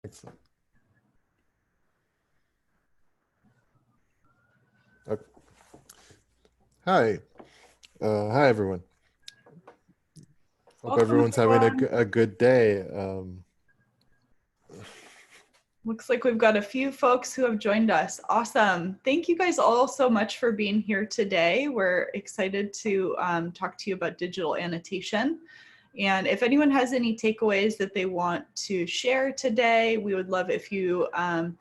Excellent. Okay. Hi. Hi, everyone. Hope Welcome, everyone's having everyone. a good day. Looks like we've got a few folks who have joined us. Awesome. Thank you guys all so much for being here today. We're excited to talk to you about digital annotation. And if anyone has any takeaways that they want to share today, we would love if you're on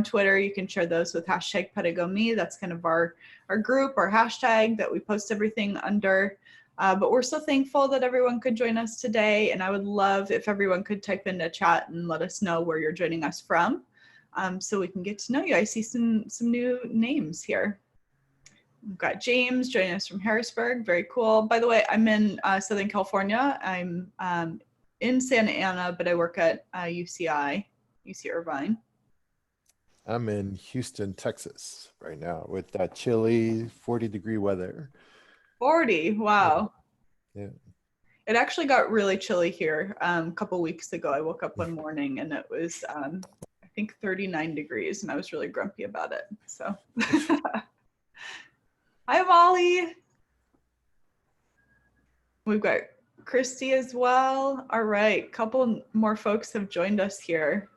Twitter, you can share those with hashtag #PedagoMe. That's kind of our group, our hashtag that we post everything under. But we're so thankful that everyone could join us today. And I would love if everyone could type in the chat and let us know where you're joining us from, so we can get to know you. I see some new names here. We've got James joining us from Harrisburg. Very cool. By the way, I'm in Southern California. I'm in Santa Ana, but I work at UC Irvine. I'm in Houston, Texas right now with that chilly 40-degree weather. 40, wow. Yeah. It actually got really chilly here a couple weeks ago. I woke up one morning and it was, I think, 39 degrees, and I was really grumpy about it. So, hi, Molly. We've got Christy as well. All right, couple more folks have joined us here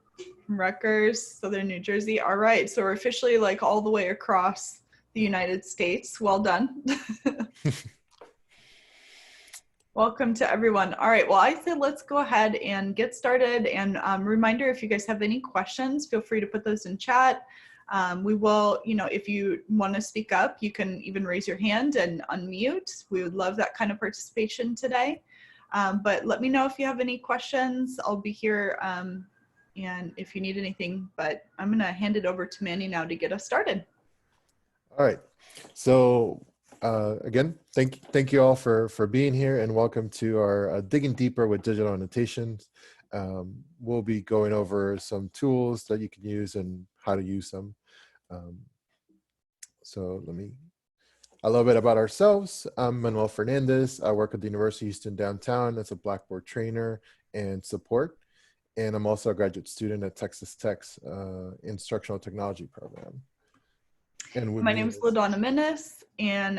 from Rutgers, Southern New Jersey. All right, so we're officially like all the way across the United States. Well done. Welcome to everyone. All right, well, I said let's go ahead and get started. And reminder, if you guys have any questions, feel free to put those in chat. We will, if you want to speak up, you can even raise your hand and unmute. We would love that kind of participation today. But let me know if you have any questions. I'll be here and if you need anything, but I'm gonna hand it over to Manny now to get us started. All right. So again, thank you all for being here, and welcome to our Digging Deeper with Digital Annotations. We'll be going over some tools that you can use and how to use them. So a little bit about ourselves. I'm Manuel Fernandez. I work at the University of Houston downtown as a Blackboard trainer and support. And I'm also a graduate student at Texas Tech's instructional technology program. And with My me name is is LaDonna Minnis, and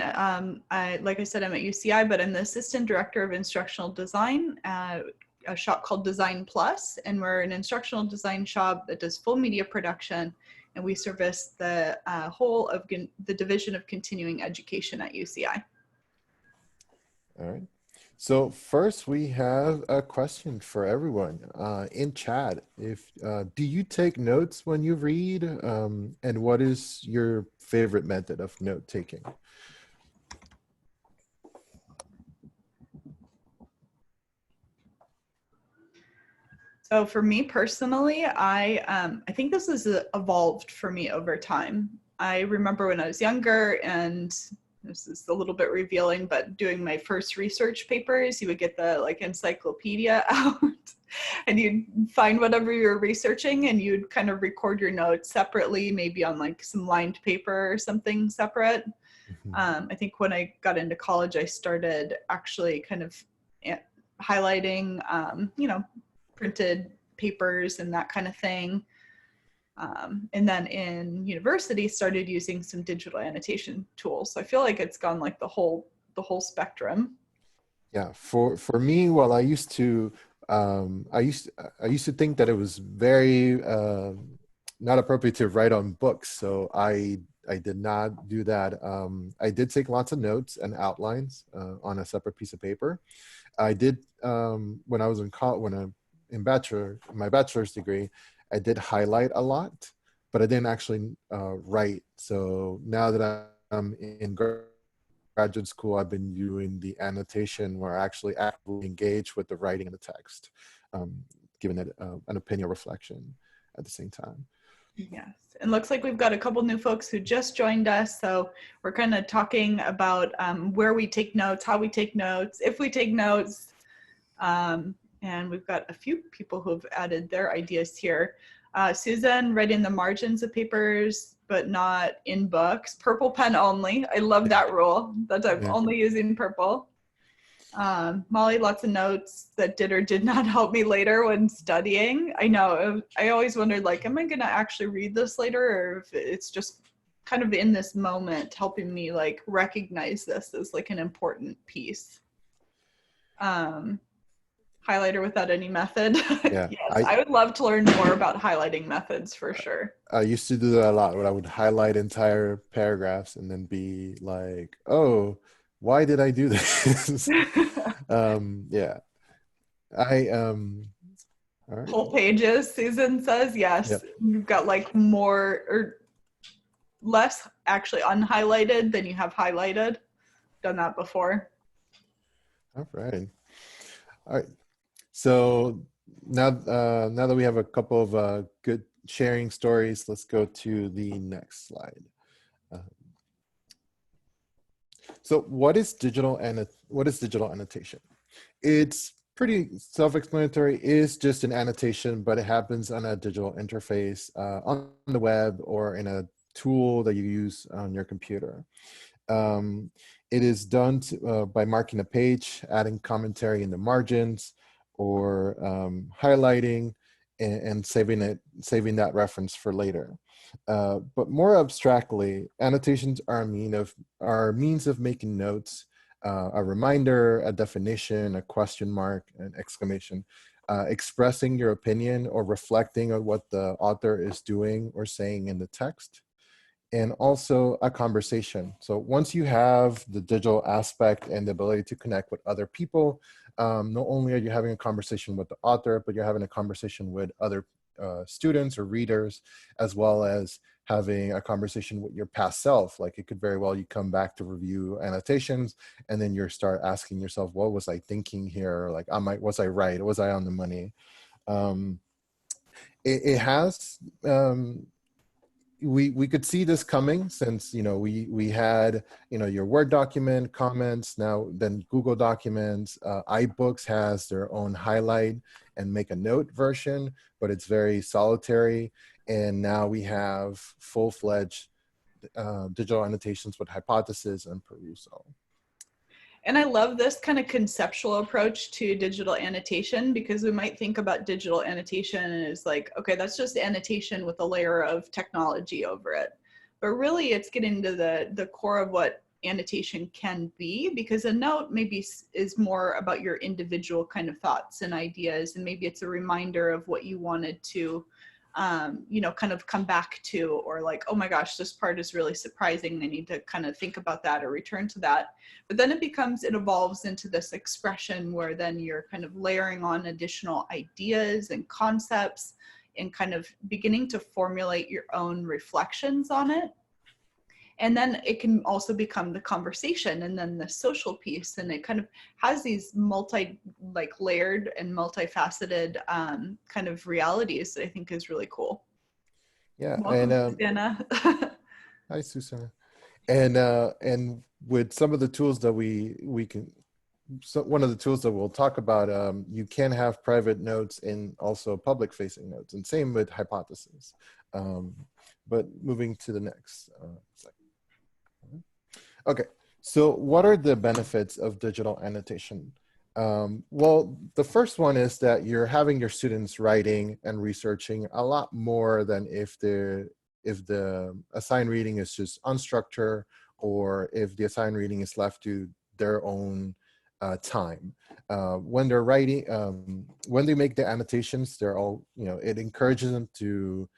like I said, I'm at UCI, but I'm the Assistant Director of Instructional Design at a shop called Design Plus, and we're an instructional design shop that does full media production, and we service the whole of the Division of Continuing Education at UCI. all right. So first, we have a question for everyone in chat. If do you take notes when you read, and what is your favorite method of note taking? So for me personally, I think this has evolved for me over time. I remember when I was younger, and this is a little bit revealing, but doing my first research papers, you would get the like encyclopedia out and you'd find whatever you're researching and you'd kind of record your notes separately, maybe on like some lined paper or something separate. I think when I got into college, I started actually kind of highlighting, printed papers and that kind of thing. And then in university started using some digital annotation tools. So I feel like it's gone like the whole spectrum. Yeah, for me, well, I used to think that it was very not appropriate to write on books, so I did not do that. I did take lots of notes and outlines on a separate piece of paper. I did when I was in college, my bachelor's degree, I did highlight a lot, but I didn't actually write. So now that I'm in graduate school, I've been doing the annotation where I actually actively engage with the writing and the text, giving it an opinion reflection at the same time. Yes. And looks like we've got a couple new folks who just joined us. So we're kind of talking about where we take notes, how we take notes, if we take notes. And we've got a few people who have added their ideas here. Susan, writing the margins of papers, but not in books. Purple pen only. I love that rule. That I'm Yeah. only using purple. Molly, lots of notes that did or did not help me later when studying. I know I always wondered, like, am I going to actually read this later, or if it's just kind of in this moment helping me like recognize this as like an important piece. Um, Highlighter without any method. Yeah, Yes, I would love to learn more about highlighting methods for sure. I used to do that a lot when I would highlight entire paragraphs and then be like, oh, why did I do this? Yeah. I all right. Whole pages, Susan says. Yep. Yes, you've got like more or less actually unhighlighted than you have highlighted. Done that before. All right. All right. So now that we have a couple of good sharing stories, let's go to the next slide. Uh, so what is digital annotation? It's pretty self-explanatory. It is just an annotation, but it happens on a digital interface on the web or in a tool that you use on your computer. It is done by marking a page, adding commentary in the margins, or highlighting and saving that reference for later. But more abstractly, annotations are a means of making notes, a reminder, a definition, a question mark, an exclamation, expressing your opinion or reflecting on what the author is doing or saying in the text, and also a conversation. So once you have the digital aspect and the ability to connect with other people, not only are you having a conversation with the author, but you're having a conversation with other students or readers, as well as having a conversation with your past self. Like it could very well, you come back to review annotations and then you start asking yourself, what was I thinking here? Like, was I right? Was I on the money? Um, it has we could see this coming since we had your Word document comments. Now then Google Documents, iBooks has their own highlight and make a note version, but it's very solitary. And now we have full-fledged digital annotations with hypothesis and perusal. And I love this kind of conceptual approach to digital annotation, because we might think about digital annotation as like, okay, that's just annotation with a layer of technology over it. But really it's getting to the core of what annotation can be, because a note maybe is more about your individual kind of thoughts and ideas, and maybe it's a reminder of what you wanted to kind of come back to, or like, oh my gosh, this part is really surprising. I need to kind of think about that or return to that. But then it evolves into this expression where then you're kind of layering on additional ideas and concepts and kind of beginning to formulate your own reflections on it. And then it can also become the conversation and then the social piece. And it kind of has these layered and multifaceted kind of realities that I think is really cool. Yeah. Welcome, And Susanna. hi, Susanna. And with some of the tools that we can, so one of the tools that we'll talk about, you can have private notes and also public facing notes, and same with hypotheses. But moving to the next slide. Okay, so what are the benefits of digital annotation? Well, the first one is that you're having your students writing and researching a lot more than if the assigned reading is just unstructured, or if the assigned reading is left to their own time. When they're writing, when they make the annotations, they're all, it encourages them to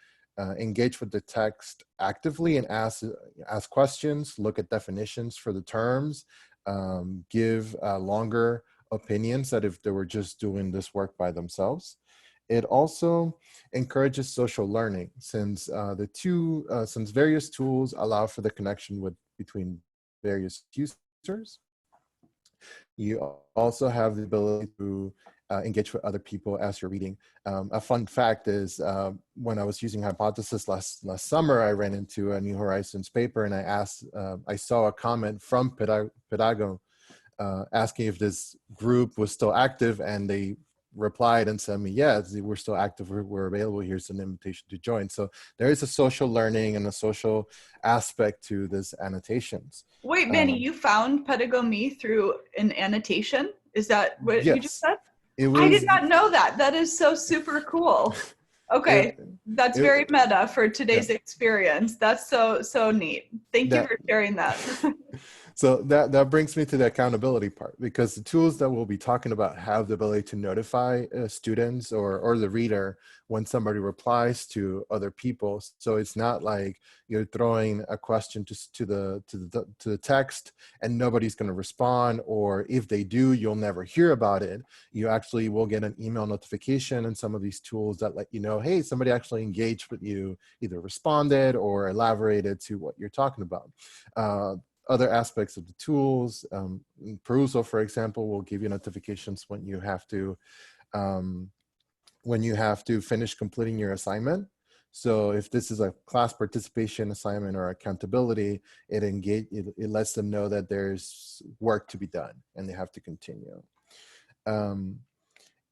engage with the text actively and ask questions, look at definitions for the terms, give longer opinions that if they were just doing this work by themselves. It also encourages social learning, since since various tools allow for the connection between various users. You also have the ability to engage with other people as you're reading. A fun fact is when I was using Hypothesis last summer, I ran into a New Horizons paper and I saw a comment from Pedago asking if this group was still active, and they replied and said me, yeah, we're still active, we're available, here's an invitation to join. So there is a social learning and a social aspect to this annotations. Wait, Manny, you found Pedagogy through an annotation? Is that what you just Yes, said? it I did was not know that. That is so super cool. Okay, it, that's very it meta for yeah, today's experience. That's so neat. Thank you that for sharing that. so that brings me to the accountability part, because the tools that we'll be talking about have the ability to notify students or the reader when somebody replies to other people. So it's not like you're throwing a question to the text and nobody's going to respond, or if they do, you'll never hear about it. You actually will get an email notification and some of these tools that let you know, hey, somebody actually engaged with you, either responded or elaborated to what you're talking about. Other aspects of the tools, Perusal, for example, will give you notifications um, when you have to finish completing your assignment. So if this is a class participation assignment or accountability, it lets them know that there's work to be done and they have to continue. Um,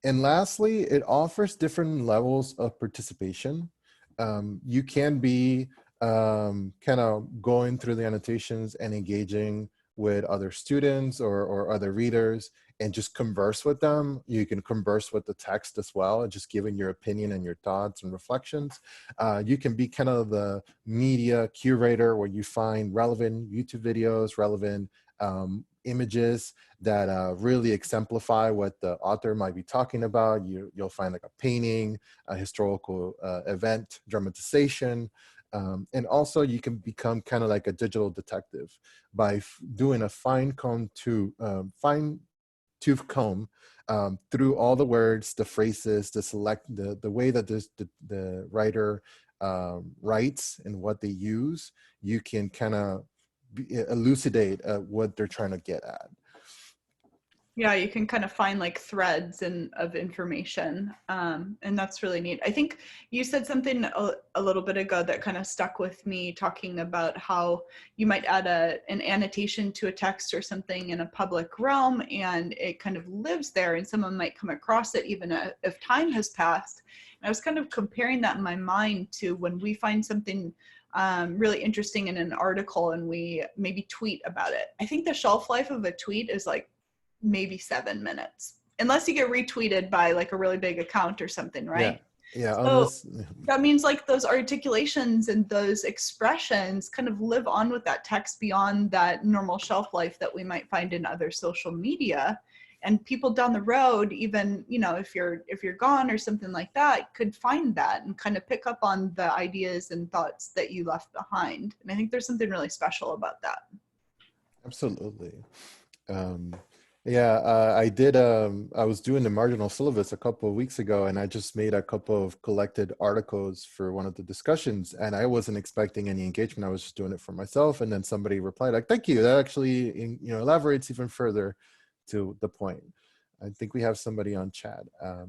and lastly, it offers different levels of participation. You can be kind of going through the annotations and engaging with other students or other readers and just converse with them. You can converse with the text as well, just giving your opinion and your thoughts and reflections. You can be kind of the media curator where you find relevant YouTube videos, relevant images that really exemplify what the author might be talking about. You'll find like a painting, a historical event, dramatization, and also you can become kind of like a digital detective by doing a fine tooth comb through all the words, the phrases, the way that the writer writes and what they use. You can kind of elucidate what they're trying to get at. Yeah, you can kind of find like threads of information, and that's really neat. I think you said something a little bit ago that kind of stuck with me, talking about how you might add an annotation to a text or something in a public realm, and it kind of lives there, and someone might come across it even if time has passed. And I was kind of comparing that in my mind to when we find something really interesting in an article and we maybe tweet about it. I think the shelf life of a tweet is like maybe 7 minutes, unless you get retweeted by like a really big account or something, Yeah, right? yeah, So unless that means like those articulations and those expressions kind of live on with that text beyond that normal shelf life that we might find in other social media. And people down the road, even, you know, if you're gone or something like that, could find that and kind of pick up on the ideas and thoughts that you left behind. And I think there's something really special about that. absolutely. Um, yeah, I was doing the marginal syllabus a couple of weeks ago, and I just made a couple of collected articles for one of the discussions, and I wasn't expecting any engagement. I was just doing it for myself, and then somebody replied like, "Thank you. That actually, elaborates even further to the point." I think we have somebody on chat.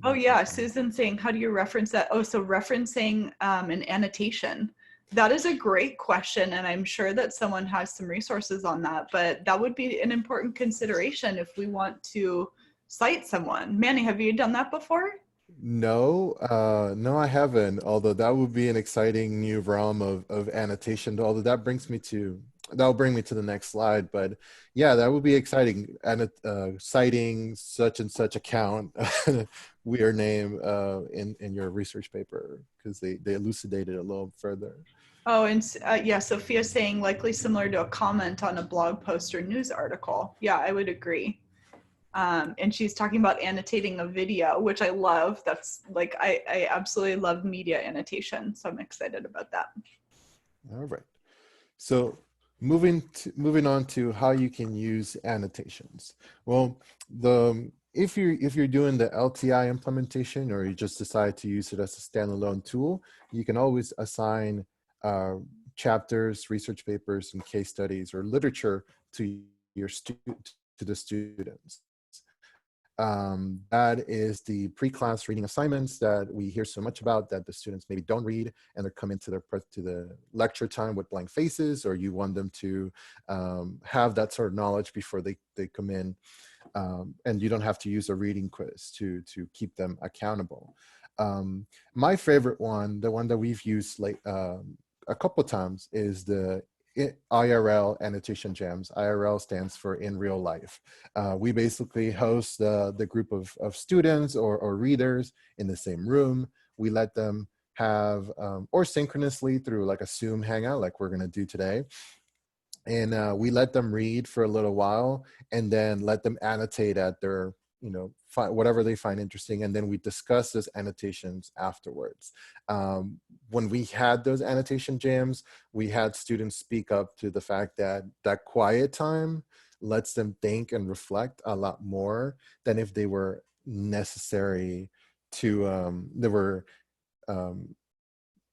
Oh yeah, Susan saying, how do you reference that? Oh, so referencing an annotation. That is a great question, and I'm sure that someone has some resources on that, but that would be an important consideration if we want to cite someone. Manny, have you done that before? No, no, I haven't. Although that would be an exciting new realm of annotation. Although that'll bring me to the next slide. But yeah, that would be exciting. And citing such and such account, weird name in your research paper, because they elucidated a little further. Oh, and yeah, Sophia's saying likely similar to a comment on a blog post or news article. Yeah, I would agree. And she's talking about annotating a video, which I love. That's like, I absolutely love media annotation. So I'm excited about that. All right. So moving on to how you can use annotations. Well, if you're doing the LTI implementation, or you just decide to use it as a standalone tool, you can always assign uh, chapters, research papers, and case studies or literature to to the students. That is the pre-class reading assignments that we hear so much about, that the students maybe don't read and they're coming to the lecture time with blank faces, or you want them to have that sort of knowledge before they come in, and you don't have to use a reading quiz to keep them accountable. My favorite one, the one that we've used like a couple of times, is the IRL annotation jams. IRL stands for in real life. We basically host the group of students or readers in the same room. We let them have, or synchronously through like a Zoom hangout like we're gonna do today. And we let them read for a little while and then let them annotate at their, whatever they find interesting. And then we discuss those annotations afterwards. When we had those annotation jams, we had students speak up to the fact that that quiet time lets them think and reflect a lot more than if they were necessary to, they were um,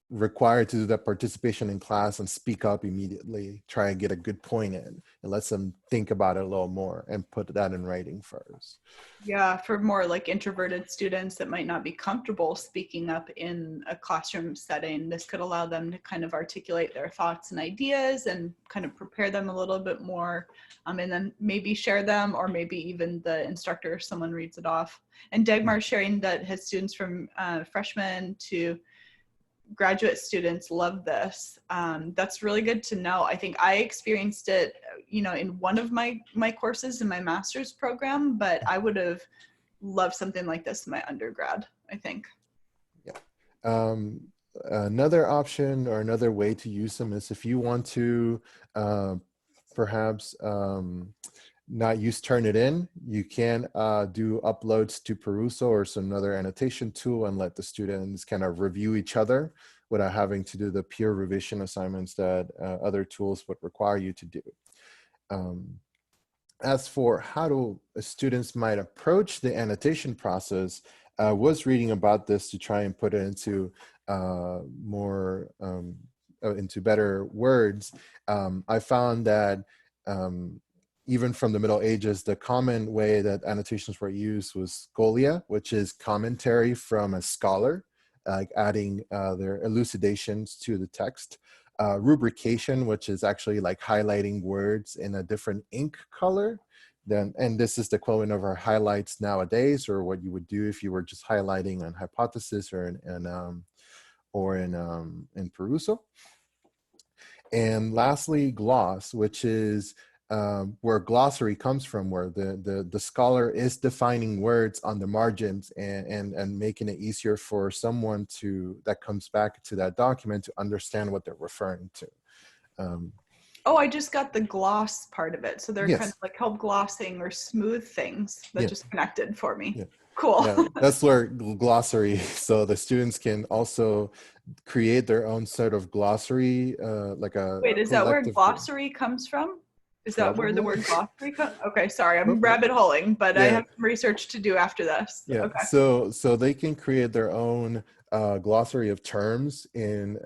required to do that participation in class and speak up immediately, try and get a good point in. It lets them think about it a little more and put that in writing first. Yeah, for more like introverted students that might not be comfortable speaking up in a classroom setting, this could allow them to kind of articulate their thoughts and ideas and kind of prepare them a little bit more, and then maybe share them, or maybe even the instructor, someone reads it off. And Dagmar's sharing that his students from freshmen to graduate students love this. That's really good to know. I think I experienced it, in one of my courses in my master's program, but I would have loved something like this in my undergrad, I think. Yeah. Another option or another way to use them is if you want to perhaps not use Turnitin, you can do uploads to Peruso or some other annotation tool and let the students kind of review each other without having to do the peer revision assignments that other tools would require you to do. As for how students might approach the annotation process, I was reading about this to try and put it into into better words. I found that even from the Middle Ages, the common way that annotations were used was scholia, which is commentary from a scholar, like adding their elucidations to the text. Rubrication, which is actually like highlighting words in a different ink color. And this is the equivalent of our highlights nowadays, or what you would do if you were just highlighting on hypothesis or in Peruso. And lastly, gloss, which is where glossary comes from, where the scholar is defining words on the margins and making it easier for someone that comes back to that document to understand what they're referring to. Oh, I just got the gloss part of it. So they're kind of Yes. like help glossing or smooth things. That Yeah. just connected for me. Yeah. Cool. Yeah, that's where glossary, so the students can also create their own sort of glossary, like a Wait, is that where collective. glossary comes from? Is that where the Probably. word glossary comes? Okay, sorry, I'm Okay. rabbit holing, but I Yeah. have some research to do after this. Yeah, Okay. so they can create their own glossary of terms in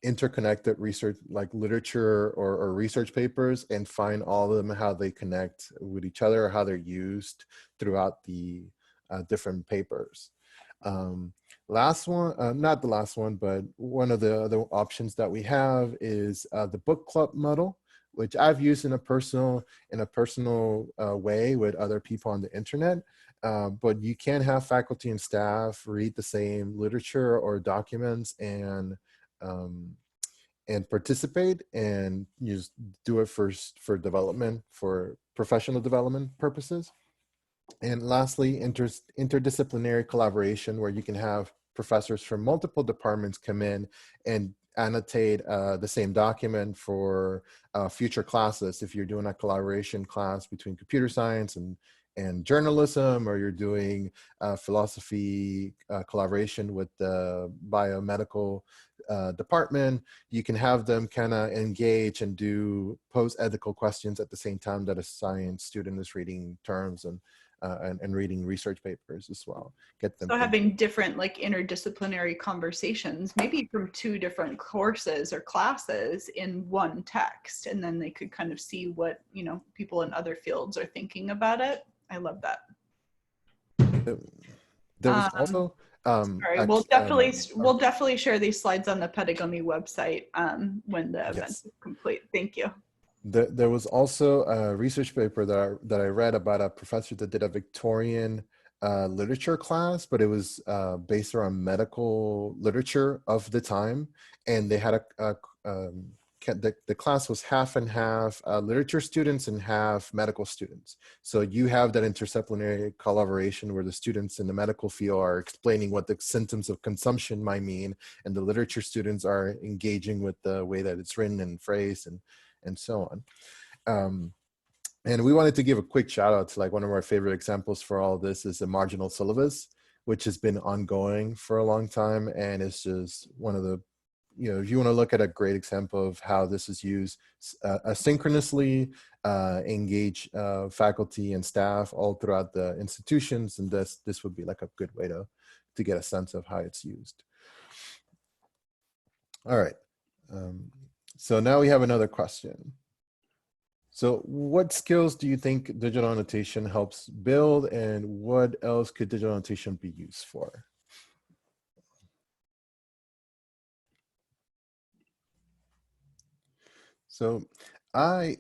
interconnected research, like literature or research papers, and find all of them, how they connect with each other, or how they're used throughout the different papers. Last one, not the last one, but one of the other options that we have is the book club model, which I've used in a personal way with other people on the internet. But you can have faculty and staff read the same literature or documents and participate, and just do it for development, for professional development purposes. And lastly, interdisciplinary collaboration, where you can have professors from multiple departments come in and annotate the same document for future classes. If you're doing a collaboration class between computer science and journalism, or you're doing philosophy collaboration with the biomedical department, you can have them kind of engage and pose ethical questions at the same time that a science student is reading terms and reading research papers as well. Get them So thinking. having different like interdisciplinary conversations, maybe from two different courses or classes in one text, and then they could kind of see what, people in other fields are thinking about it. I love that. There was Um, also Sorry, we'll definitely share these slides on the Pedagogy website when the event yes. is complete. Thank you. There was also a research paper that I read about a professor that did a Victorian literature class, but it was based around medical literature of the time, and they had the class was half and half literature students and half medical students. So you have that interdisciplinary collaboration where the students in the medical field are explaining what the symptoms of consumption might mean, and the literature students are engaging with the way that it's written and phrased and so on. And we wanted to give a quick shout out to, like, one of our favorite examples for all this is the marginal syllabus, which has been ongoing for a long time. And it's just one of the, if you want to look at a great example of how this is used asynchronously, engage faculty and staff all throughout the institutions. And this would be like a good way to get a sense of how it's used. All right. So now we have another question. So what skills do you think digital annotation helps build, and what else could digital annotation be used for? So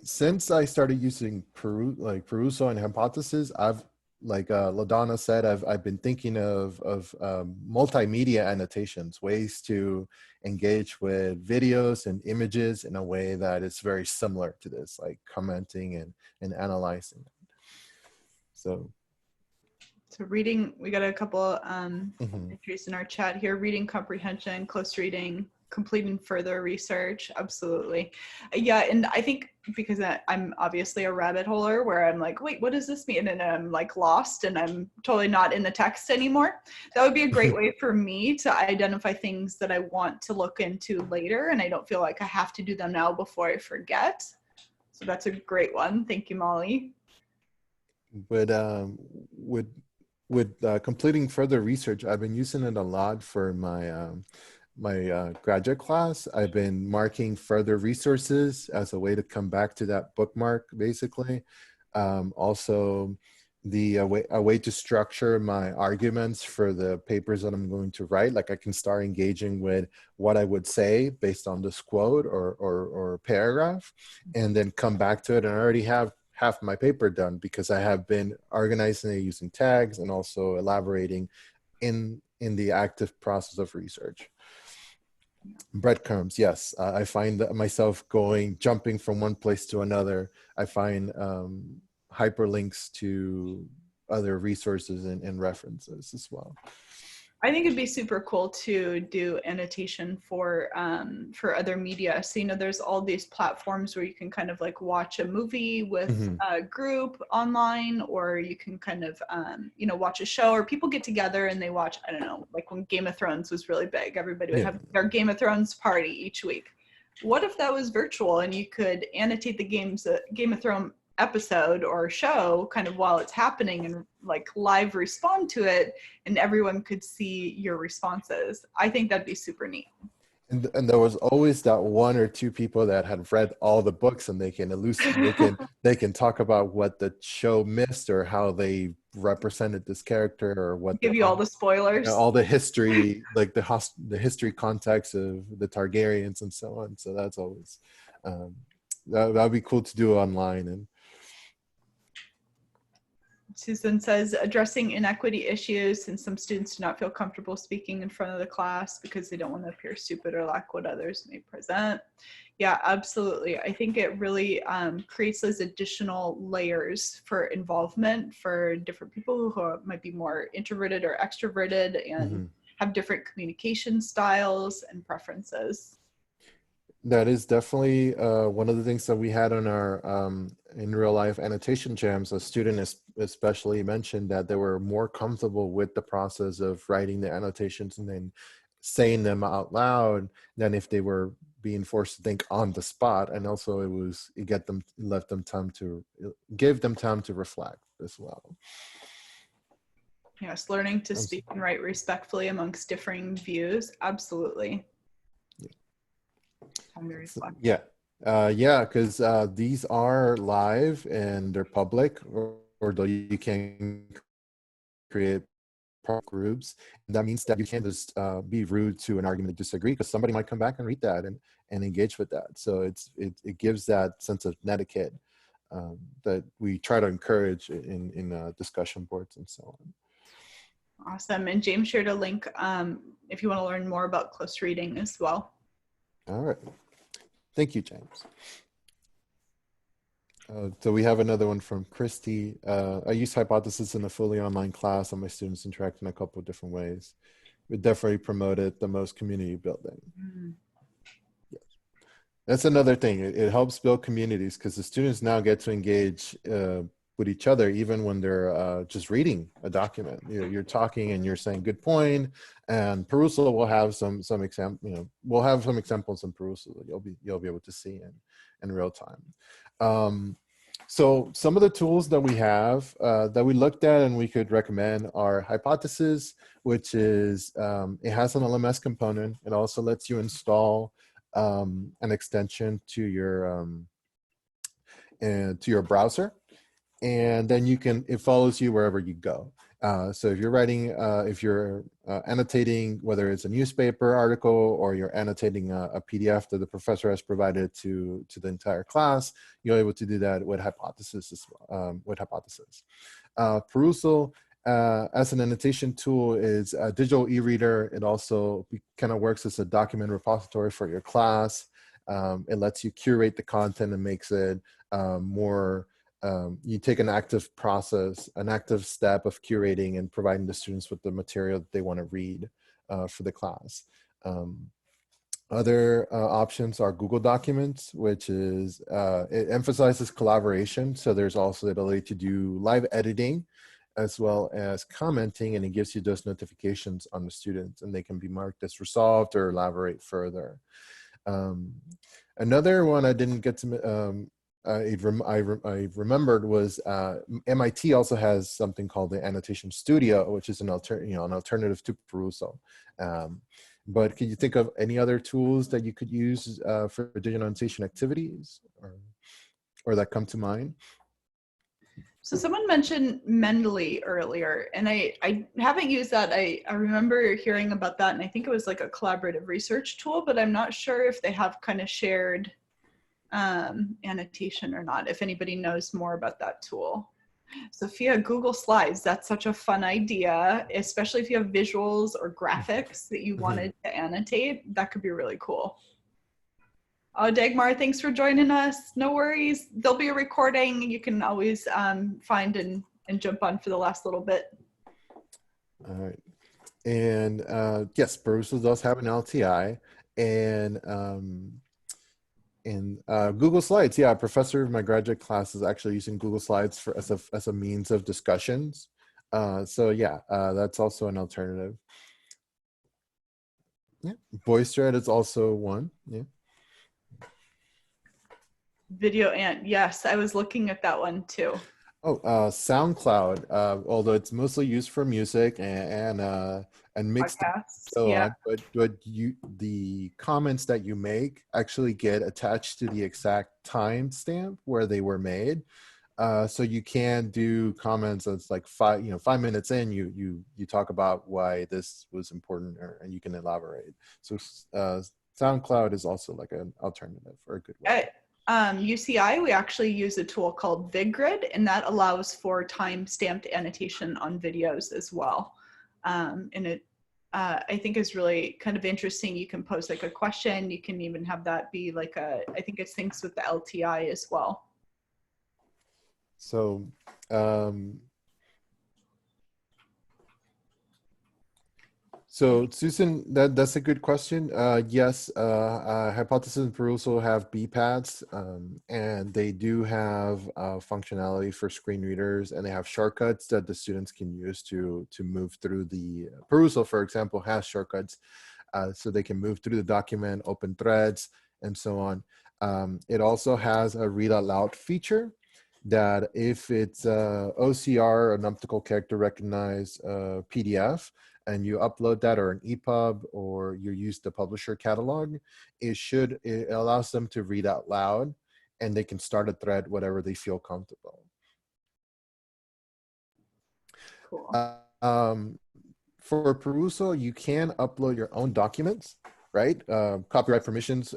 since I started using Peruso and Hypothesis, I've, like LaDonna said, I've been thinking of multimedia annotations, ways to engage with videos and images in a way that is very similar to this, like commenting and analyzing. So reading, we got a couple entries in our chat here. Reading comprehension, close reading, completing further research. Absolutely. Yeah, and I think because I'm obviously a rabbit holer where I'm like, wait, what does this mean? And I'm like lost and I'm totally not in the text anymore. That would be a great way for me to identify things that I want to look into later, and I don't feel like I have to do them now before I forget. So that's a great one. Thank you, Molly. With completing further research, I've been using it a lot for my graduate class. I've been marking further resources as a way to come back to that bookmark, basically. Also, a way to structure my arguments for the papers that I'm going to write. Like, I can start engaging with what I would say based on this quote or paragraph, and then come back to it. And I already have half my paper done because I have been organizing it using tags and also elaborating in the active process of research. Breadcrumbs, yes. I find myself jumping from one place to another. I find hyperlinks to other resources and references as well. I think it'd be super cool to do annotation for other media. So, there's all these platforms where you can kind of like watch a movie with a group online, or you can kind of, watch a show, or people get together and they watch, I don't know, like when Game of Thrones was really big, everybody would have their Game of Thrones party each week. What if that was virtual and you could annotate the Game of Thrones episode or show kind of while it's happening and like live respond to it, and everyone could see your responses? I think that'd be super neat. And there was always that one or two people that had read all the books, and they can they can talk about what the show missed or how they represented this character, or what give you all the spoilers, all the history, like the history context of the Targaryens and so on. So that's always that'd be cool to do online. And Susan says, addressing inequity issues, since some students do not feel comfortable speaking in front of the class because they don't want to appear stupid or lack what others may present. Yeah, absolutely. I think it really creates those additional layers for involvement for different people who might be more introverted or extroverted and have different communication styles and preferences. That is definitely one of the things that we had on our in real life annotation jams. A student especially mentioned that they were more comfortable with the process of writing the annotations and then saying them out loud than if they were being forced to think on the spot. And also it gave them time to reflect as well. Yes, learning to speak and write respectfully amongst differing views. Absolutely. Yeah, because these are live and they're public, or though you can create groups. And that means that you can't just be rude to an argument and disagree, because somebody might come back and read that and engage with that. So it gives that sense of etiquette that we try to encourage in discussion boards and so on. Awesome. And James shared a link if you want to learn more about close reading as well. All right. Thank you, James. So we have another one from Christy. I use hypothesis in a fully online class and my students interact in a couple of different ways. We definitely promoted the most community building. Mm. That's another thing. It helps build communities because the students now get to engage with each other, even when they're just reading a document. You're talking and you're saying good point, and Perusal will have some example. We'll have some examples in Perusal that you'll be able to see in real time. So some of the tools that we have that we looked at and we could recommend are Hypothesis, which is it has an LMS component. It also lets you install an extension to your browser, and then it follows you wherever you go. So if you're writing, if you're annotating, whether it's a newspaper article or you're annotating a PDF that the professor has provided to the entire class, you're able to do that with Hypothesis as well. Perusal as an annotation tool is a digital e-reader. It also kind of works as a document repository for your class. It lets you curate the content and makes it more, you take an active step of curating and providing the students with the material that they want to read for the class. Other options are Google Documents, which is, it emphasizes collaboration. So there's also the ability to do live editing as well as commenting, and it gives you those notifications on the students, and they can be marked as resolved or elaborate further. Another one I didn't get to, I remembered was MIT also has something called the Annotation Studio, which is an alternative to Perusal. But can you think of any other tools that you could use for digital annotation activities, or that come to mind? So someone mentioned Mendeley earlier, and I haven't used that. I remember hearing about that, and I think it was like a collaborative research tool, but I'm not sure if they have kind of shared annotation or not, if anybody knows more about that tool. Sophia, Google Slides, that's such a fun idea, especially if you have visuals or graphics that you wanted to annotate. That could be really cool. Oh, Dagmar, thanks for joining us. No worries. There'll be a recording. You can always find and jump on for the last little bit. All right. And yes, Perusal does have an LTI. And Google Slides, yeah, a professor of my graduate class is actually using Google Slides as a means of discussions. So yeah, that's also an alternative. Yeah, VoiceThread is also one. Yeah. Video and yes, I was looking at that one too. Oh, SoundCloud, although it's mostly used for music and mixed Podcasts, so yeah. on, but the comments that you make actually get attached to the exact timestamp where they were made. So you can do comments that's like 5 minutes in, you talk about why this was important, and you can elaborate. So SoundCloud is also like an alternative or a good way. UCI, we actually use a tool called VidGrid, and that allows for time-stamped annotation on videos as well. And it, I think, is really kind of interesting. You can post like a question. You can even have that be like I think it syncs with the LTI as well. So Susan, that's a good question. Yes, Hypothesis and Perusal have BPads, and they do have functionality for screen readers, and they have shortcuts that the students can use to move through the Perusal, for example, has shortcuts, so they can move through the document, open threads, and so on. It also has a read out loud feature that if it's OCR, an optical character recognized PDF, and you upload that, or an EPUB, or you use the publisher catalog, it allows them to read out loud, and they can start a thread whatever they feel comfortable. Cool. For Perusal, you can upload your own documents, right? Copyright permissions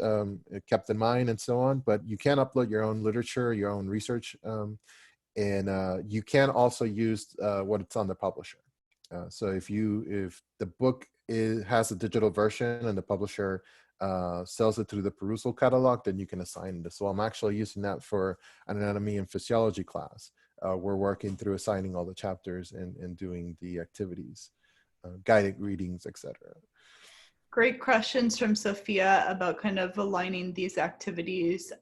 kept in mind and so on, but you can upload your own literature, your own research, and you can also use what's on the publisher. So if the book has a digital version and the publisher sells it through the Perusal catalog, then you can assign it. So I'm actually using that for an anatomy and physiology class. We're working through assigning all the chapters and doing the activities, guided readings, etc. Great questions from Sophia about kind of aligning these activities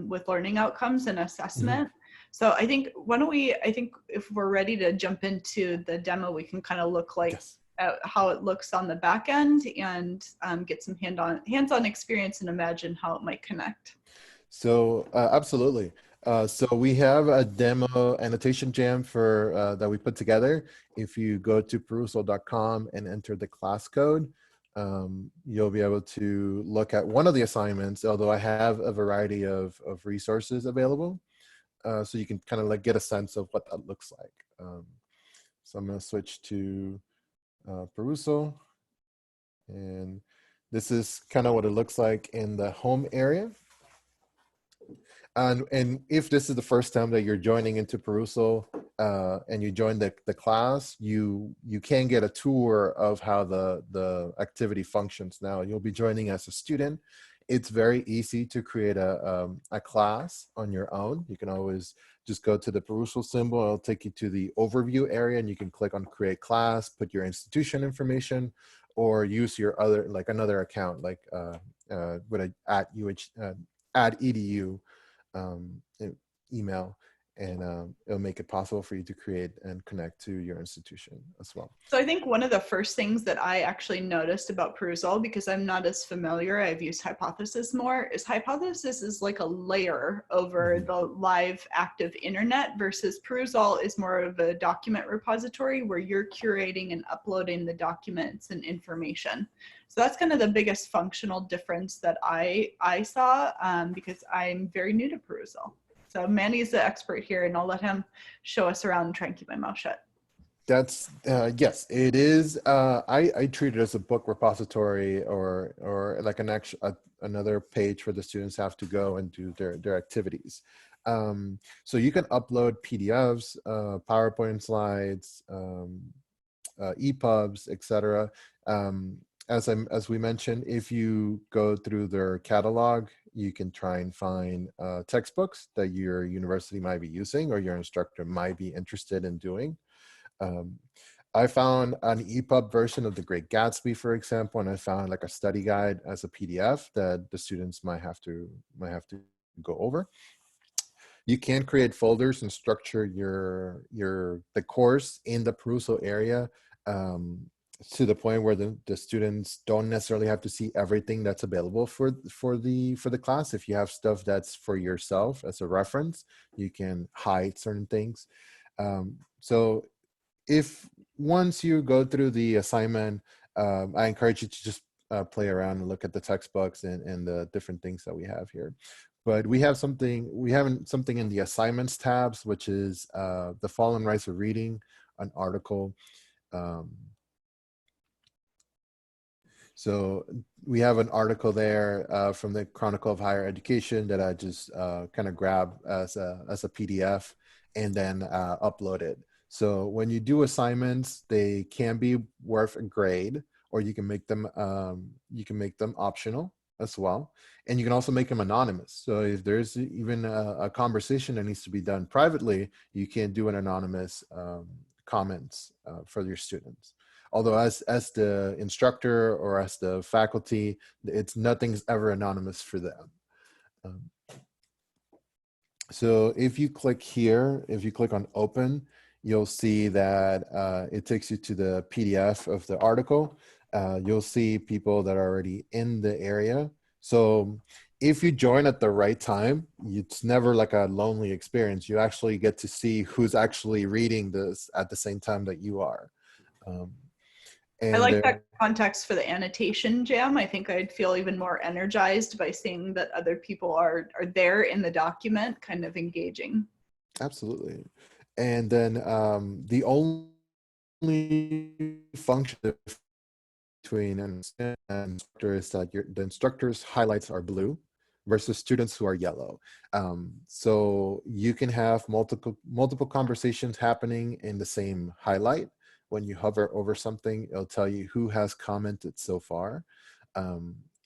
with learning outcomes and assessment. So I think, why don't we, I think if we're ready to jump into the demo, we can kind of look like Yes. at how it looks on the back end and get some hands-on experience and imagine how it might connect. So absolutely. So we have a demo annotation jam for that we put together. If you go to perusal.com and enter the class code, you'll be able to look at one of the assignments, although I have a variety of resources available. So you can kind of like get a sense of what that looks like. So I'm going to switch to Perusal. And this is kind of what it looks like in the home area. And if this is the first time that you're joining into Perusal and you join the class, you can get a tour of how the activity functions. Now you'll be joining as a student. It's very easy to create a class on your own. You can always just go to the Perusal symbol. It'll take you to the overview area and you can click on create class, put your institution information, or use your other, like another account, like with a at edu email, and it'll make it possible for you to create and connect to your institution as well. So I think one of the first things that I actually noticed about Perusal, because I'm not as familiar, I've used Hypothesis more, is Hypothesis is like a layer over the live active internet, versus Perusal is more of a document repository where you're curating and uploading the documents and information. So that's kind of the biggest functional difference that I saw because I'm very new to Perusal. So Manny's the expert here, and I'll let him show us around and try and keep my mouth shut. That's yes, it is. I treat it as a book repository or like another page where the students have to go and do their activities. So you can upload PDFs, PowerPoint slides, EPUBs, etc. As we mentioned, if you go through their catalog, you can try and find textbooks that your university might be using or your instructor might be interested in doing. I found an EPUB version of The Great Gatsby, for example, and I found like a study guide as a PDF that the students might have to go over. You can create folders and structure the course in the Perusal area to the point where the students don't necessarily have to see everything that's available for the class. If you have stuff that's for yourself as a reference, you can hide certain things. So if once you go through the assignment, I encourage you to just play around and look at the textbooks and the different things that we have here. But we have something in the assignments tabs, which is the Fall and Rise of Reading, an article. So we have an article there from the Chronicle of Higher Education that I just kind of grab as a PDF and then upload it. So when you do assignments, they can be worth a grade, or you can make them optional as well. And you can also make them anonymous. So if there's even a conversation that needs to be done privately, you can do an anonymous comments for your students. Although as the instructor or as the faculty, nothing's ever anonymous for them. So if you click here, if you click on open, you'll see that it takes you to the PDF of the article. You'll see people that are already in the area. So if you join at the right time, it's never like a lonely experience. You actually get to see who's actually reading this at the same time that you are. I like that context for the annotation jam. I think I'd feel even more energized by seeing that other people are there in the document, kind of engaging. Absolutely. And then the only function between an instructor is that the instructor's highlights are blue versus students who are yellow. So you can have multiple conversations happening in the same highlight. When you hover over something, it'll tell you who has commented so far.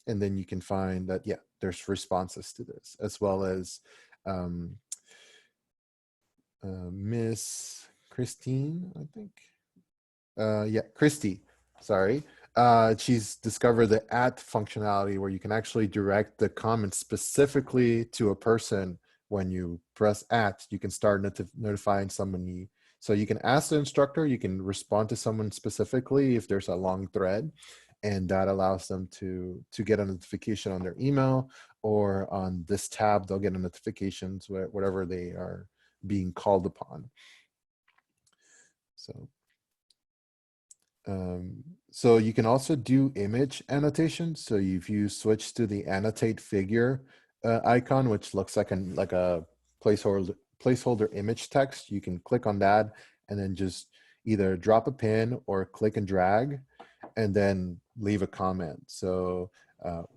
and then you can find that, yeah, there's responses to this, as well as um, Miss Christine, I think. Yeah, Christy, sorry. She's discovered the at functionality where you can actually direct the comments specifically to a person. When you press at, you can start notifying somebody. So you can ask the instructor, you can respond to someone specifically if there's a long thread, and that allows them to get a notification on their email, or on this tab, they'll get a notifications whatever they are being called upon. So so you can also do image annotations. So if you switch to the annotate figure icon, which looks like a placeholder image text, you can click on that and then just either drop a pin or click and drag, and then leave a comment. So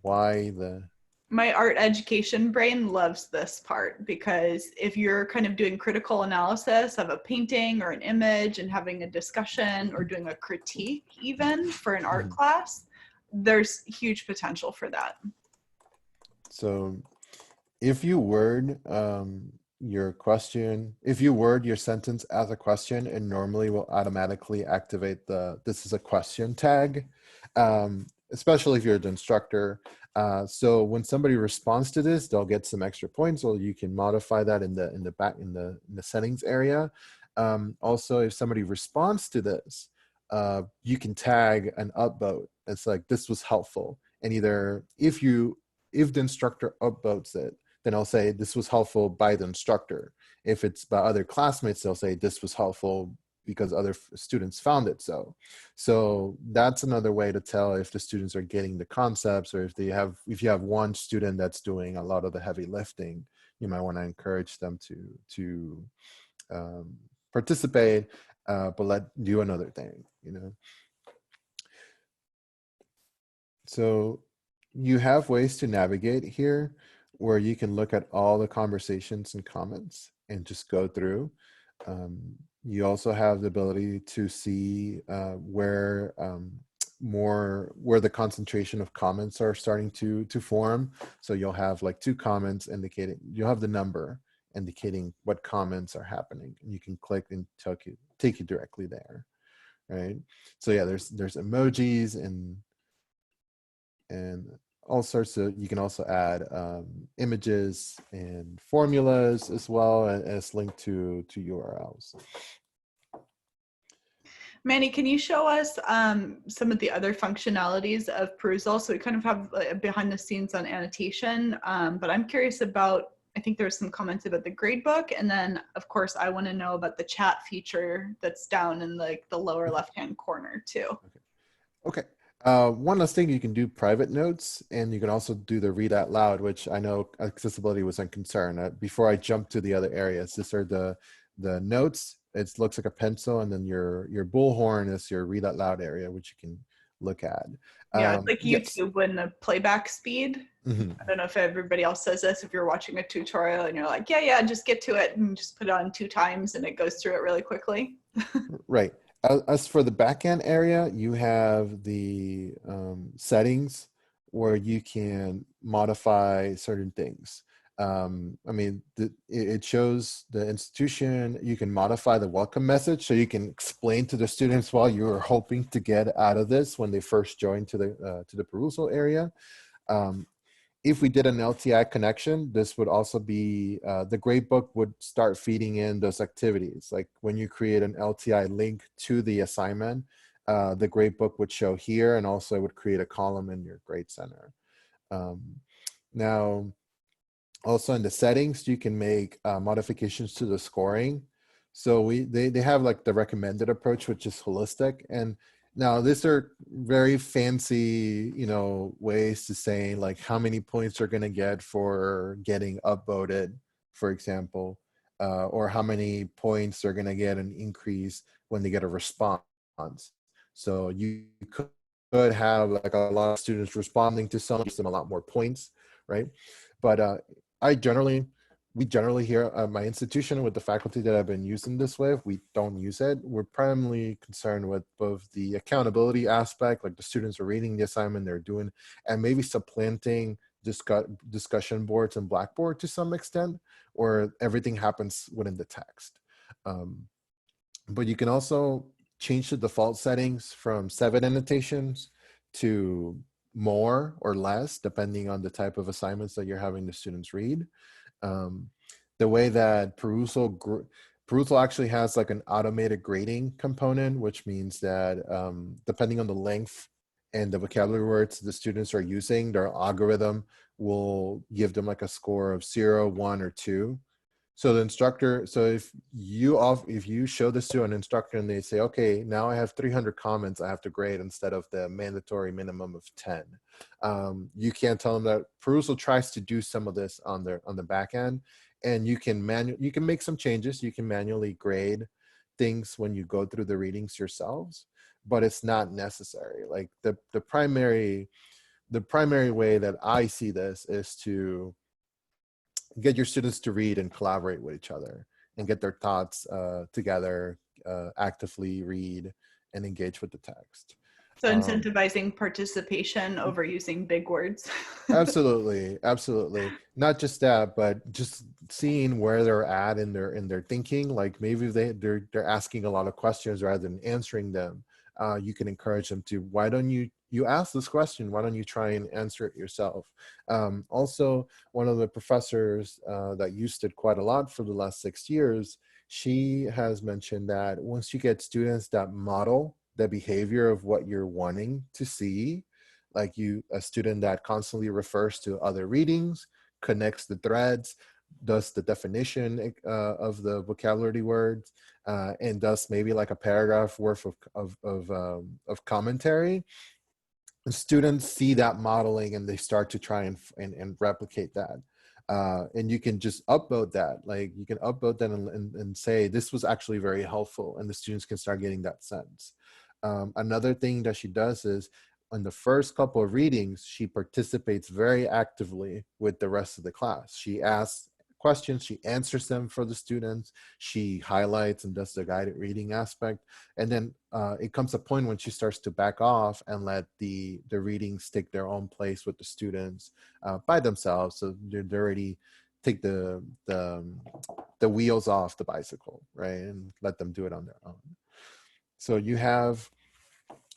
why the My art education brain loves this part, because if you're kind of doing critical analysis of a painting or an image and having a discussion or doing a critique even for an art Mhm. class, there's huge potential for that. So if you word your question, if you word your sentence as a question, it normally will automatically activate the "this is a question" tag, especially if you're the instructor. So when somebody responds to this, they'll get some extra points, or you can modify that in the settings area. Also, if somebody responds to this, you can tag an upvote. It's like, "this was helpful," and either if the instructor upvotes it, then I'll say, "this was helpful by the instructor." If it's by other classmates, they'll say, "this was helpful because other students found it so." So that's another way to tell if the students are getting the concepts, or if you have one student that's doing a lot of the heavy lifting, you might want to encourage them to um, participate, but do another thing, you know. So you have ways to navigate here where you can look at all the conversations and comments and just go through. You also have the ability to see where the concentration of comments are starting to form. So you'll have like two comments indicating, you'll have the number indicating what comments are happening, and you can click and take you directly there, right? So yeah, there's emojis and all sorts of, you can also add images and formulas, as well as linked to URLs. Manny, can you show us some of the other functionalities of Perusal? So we kind of have behind the scenes on annotation, but I'm curious about, I think there's some comments about the gradebook, and then of course I want to know about the chat feature that's down in the lower left-hand corner too. Okay. One last thing, you can do private notes, and you can also do the read out loud, which I know accessibility was a concern. Before I jump to the other areas, these are the notes. It looks like a pencil, and then your bullhorn is your read out loud area, which you can look at. Yeah, it's like Yes. YouTube when the playback speed. Mhm. I don't know if everybody else says this, if you're watching a tutorial and you're like, yeah, just get to it and just put it on 2 times and it goes through it really quickly. Right. As for the backend area, you have the settings where you can modify certain things. I mean, it shows the institution. You can modify the welcome message, so you can explain to the students what you are hoping to get out of this when they first join to the perusal area. Um, if we did an LTI connection, this would also be, the gradebook would start feeding in those activities. Like when you create an LTI link to the assignment, the gradebook would show here, and also it would create a column in your grade center. Um, Now, also in the settings, you can make modifications to the scoring. So they have like the recommended approach, which is holistic. And now these are very fancy, ways to saying like how many points are going to get for getting upvoted, for example, or how many points they're going to get an increase when they get a response. So you could have like a lot of students responding to some, gives them a lot more points, right? But I generally we generally here at my institution with the faculty that I've been using this with, we don't use it. We're primarily concerned with both the accountability aspect, like the students are reading the assignment they're doing, and maybe supplanting discussion boards and Blackboard to some extent, or everything happens within the text. Um, but you can also change the default settings from 7 annotations to more or less, depending on the type of assignments that you're having the students read. Um, the way that Perusal actually has like an automated grading component, which means that depending on the length and the vocabulary words the students are using, their algorithm will give them like a score of 0, 1, or 2. So the instructor, so if you show this to an instructor and they say, okay, now I have 300 comments I have to grade instead of the mandatory minimum of 10. You can't tell them that. Perusal tries to do some of this on the back end, and you can make some changes. You can manually grade things when you go through the readings yourselves, but it's not necessary. Like the primary way that I see this is to get your students to read and collaborate with each other and get their thoughts together, actively read and engage with the text. So incentivizing participation over using big words. Absolutely, absolutely. Not just that, but just seeing where they're at in their thinking. Like maybe they're asking a lot of questions rather than answering them. You can encourage them to, why don't you ask this question? Why don't you try and answer it yourself? Also, one of the professors that used it quite a lot for the last 6 years, she has mentioned that once you get students that model the behavior of what you're wanting to see, like a student that constantly refers to other readings, connects the threads, does the definition of the vocabulary words, and does maybe like a paragraph worth of commentary. And students see that modeling and they start to try and replicate that. And you can just upload that. Like you can upload that and say, this was actually very helpful, and the students can start getting that sense. Another thing that she does is, on the first couple of readings, she participates very actively with the rest of the class. She asks questions, she answers them for the students, she highlights and does the guided reading aspect. And then it comes a point when she starts to back off and let the readings take their own place with the students by themselves. So they already take the wheels off the bicycle, right? And let them do it on their own. So you have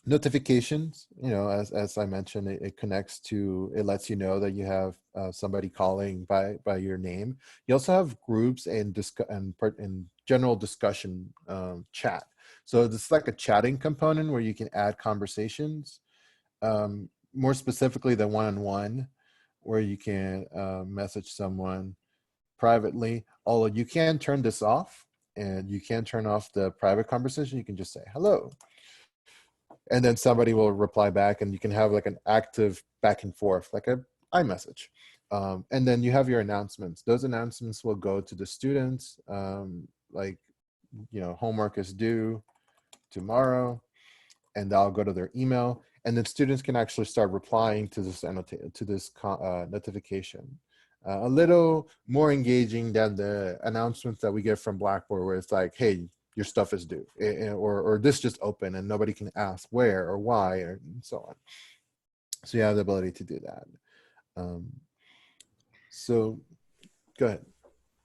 notifications, as I mentioned, it connects to, it lets you know that you have somebody calling by your name. You also have groups and general discussion chat. So it's like a chatting component where you can add conversations, more specifically the one-on-one, where you can message someone privately. Although you can turn this off, and you can turn off the private conversation. You can just say hello, and then somebody will reply back, and you can have like an active back and forth, like a iMessage. And then you have your announcements. Those announcements will go to the students, like, homework is due tomorrow, and that'll go to their email. And then students can actually start replying to this notification. A little more engaging than the announcements that we get from Blackboard, where it's like, hey, your stuff is due, or this just opened and nobody can ask where or why, and so on. So you have the ability to do that. So go ahead.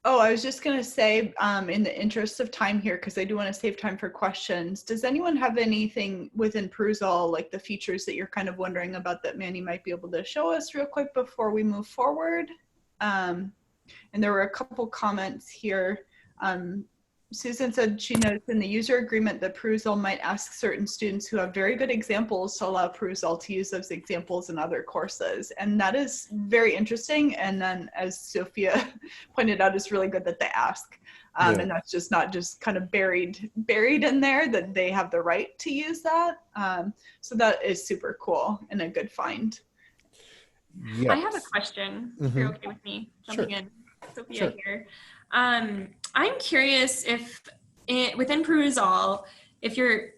Oh, I was just going to say, in the interest of time here, because I do want to save time for questions, does anyone have anything within Perusal, like the features that you're kind of wondering about that Manny might be able to show us real quick before we move forward? And there were a couple comments here. Susan said she noticed in the user agreement that Perusal might ask certain students who have very good examples to allow Perusal to use those examples in other courses. And that is very interesting. And then, as Sophia pointed out, it's really good that they ask. Yeah. And that's just not just kind of buried in there, that they have the right to use that. So that is super cool and a good find. Yes. I have a question, if you're okay with me jumping in, Sophia here. I'm curious if within Perusal, if you're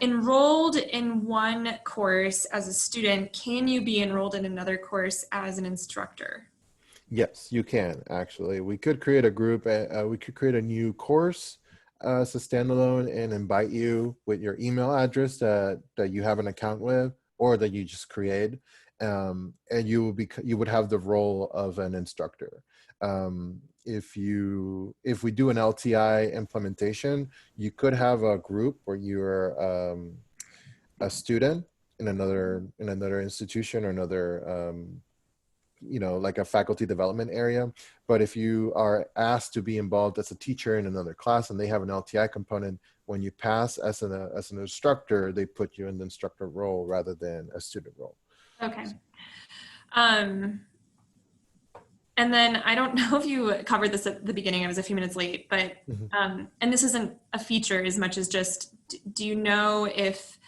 enrolled in one course as a student, can you be enrolled in another course as an instructor? Yes, you can actually. We could create a group. We could create a new course as a standalone and invite you with your email address that you have an account with, or that you just create, and you would have the role of an instructor. If we do an LTI implementation, you could have a group where you're a student in another institution or another like a faculty development area. But if you are asked to be involved as a teacher in another class and they have an LTI component, when you pass as an instructor, they put you in the instructor role rather than a student role. Okay. And then I don't know if you covered this at the beginning, I was a few minutes late, but, and this isn't a feature as much as just, do you know if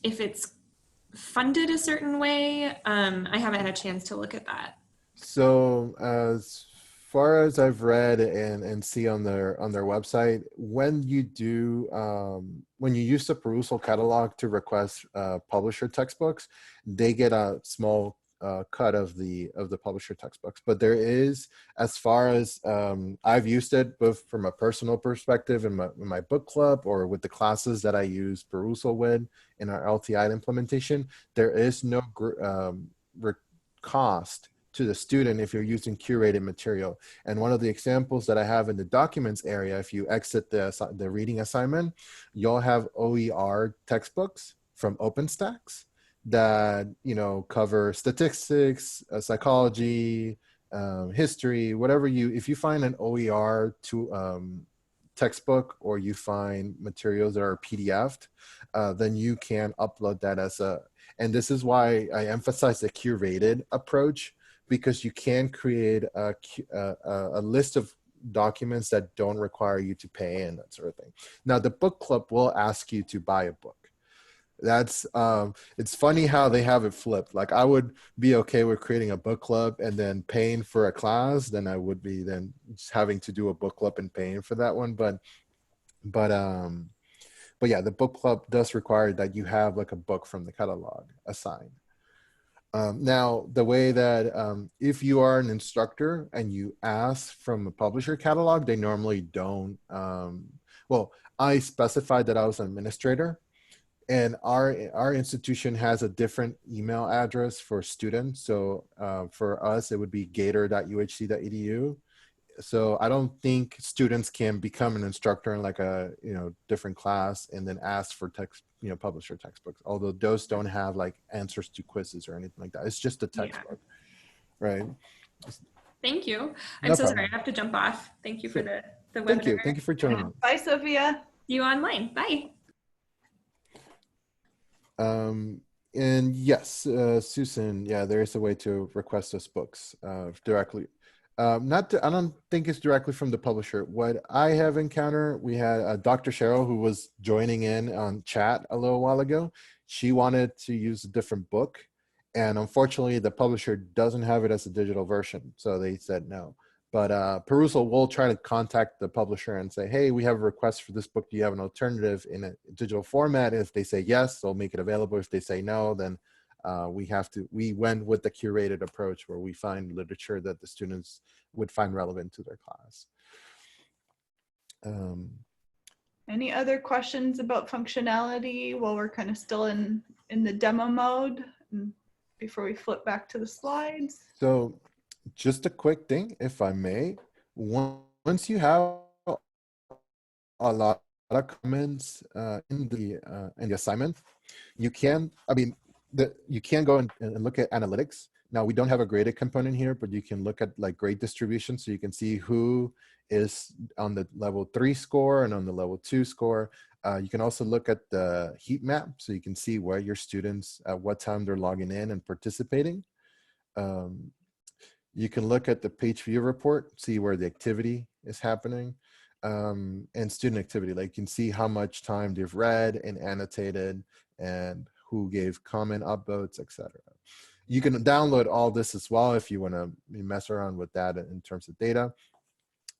it's funded a certain way? I haven't had a chance to look at that. So as far as I've read and see on their website, when you use the perusal catalog to request publisher textbooks, they get a small cut of the publisher textbooks. But there is, as far as I've used it both from a personal perspective in my book club or with the classes that I use perusal with in our LTI implementation, there is no cost to the student if you're using curated material. And one of the examples that I have in the documents area, if you exit the reading assignment, you'll have OER textbooks from OpenStax that cover statistics, psychology, history, whatever if you find an OER textbook, or you find materials that are PDF'd, then you can upload that and this is why I emphasize the curated approach, because you can create a list of documents that don't require you to pay and that sort of thing. Now, the book club will ask you to buy a book. That's it's funny how they have it flipped. Like, I would be okay with creating a book club and then paying for a class than I would be then just having to do a book club and paying for that one. But yeah, the book club does require that you have like a book from the catalog assigned. Now, the way that if you are an instructor and you ask from a publisher catalog, they normally don't. Well, I specified that I was an administrator, and our institution has a different email address for students. So for us, it would be gator.uhc.edu. So I don't think students can become an instructor in like a different class and then ask for publisher textbooks, although those don't have like answers to quizzes or anything like that. It's just a textbook. Right. Thank you. I'm so sorry, I have to jump off. Thank you for the webinar. Thank you for joining. Bye, Sophia. See you online. Bye. And yes, Susan, yeah, there is a way to request those books directly. I don't think it's directly from the publisher. What I have encountered, we had Dr. Cheryl, who was joining in on chat a little while ago. She wanted to use a different book, and unfortunately the publisher doesn't have it as a digital version, so they said no. But Perusal will try to contact the publisher and say, hey, we have a request for this book. Do you have an alternative in a digital format? If they say yes, they'll make it available. If they say no, then we went with the curated approach where we find literature that the students would find relevant to their class. Any other questions about functionality while we're kind of still in the demo mode before we flip back to the slides? So just a quick thing, if I may, once you have a lot of comments in the assignment, you can, you can go and look at analytics. Now, we don't have a graded component here, but you can look at like grade distribution, so you can see who is on the level 3 score and on the level 2 score. You can also look at the heat map, so you can see where your students, at what time they're logging in and participating. You can look at the page view report, see where the activity is happening, and student activity. Like, you can see how much time they've read and annotated and who gave comment upvotes, etc. You can download all this as well if you want to mess around with that in terms of data.